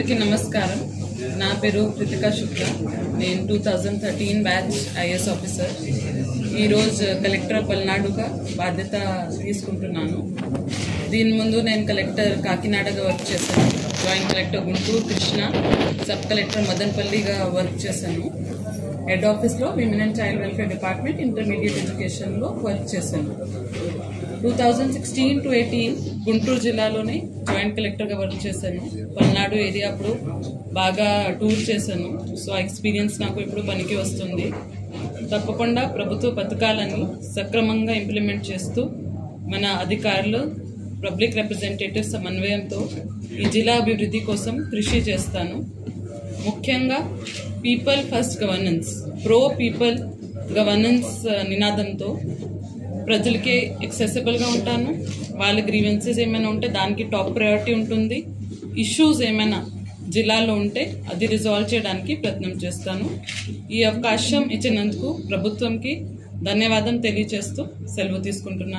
అందరికీ నమస్కారం. నా పేరు కృతికా శుక్లా. నేను 2013 బ్యాచ్ ఐఏఎస్ ఆఫీసర్. ఈరోజు కలెక్టర్ పల్నాడుగా బాధ్యత తీసుకుంటున్నాను. దీని ముందు నేను కలెక్టర్ కాకినాడగా వర్క్ చేశాను, joint collector Guntur Krishna, sub collector మదనపల్లిగా వర్క్ చేశాను. హెడ్ ఆఫీస్లో women and child welfare department intermediate ఎడ్యుకేషన్లో వర్క్ చేశాను. 2016 to 18 గుంటూరు జిల్లాలోనే జాయింట్ కలెక్టర్గా వర్క్ చేశాను. పల్నాడు ఏరియా అప్పుడు బాగా టూర్ చేశాను. సో ఆ ఎక్స్పీరియన్స్ నాకు ఇప్పుడు పనికి వస్తుంది. తప్పకుండా ప్రభుత్వ పథకాలని సక్రమంగా ఇంప్లిమెంట్ చేస్తూ మన అధికారులు, పబ్లిక్ రిప్రజెంటేటివ్ సమన్వయంతో ఈ జిల్లా అభివృద్ధి కోసం కృషి చేస్తాను. ముఖ్యంగా people first governance, pro people governance నినాదంతో ప్రజలకి యాక్సెసిబుల్గా ఉంటాను. వాళ్ళ గ్రీవెన్సెస్ ఏమైనా ఉంటే దానికి టాప్ ప్రయారిటీ ఉంటుంది. ఇష్యూస్ ఏమైనా జిల్లాలో ఉంటే అది రిజాల్వ్ చేయడానికి ప్రయత్నం చేస్తాను. ఈ అవకాశం ఇచ్చినందుకు ప్రభుత్వంకి ధన్యవాదం తెలియజేస్తూ సెలవు తీసుకుంటున్నాను.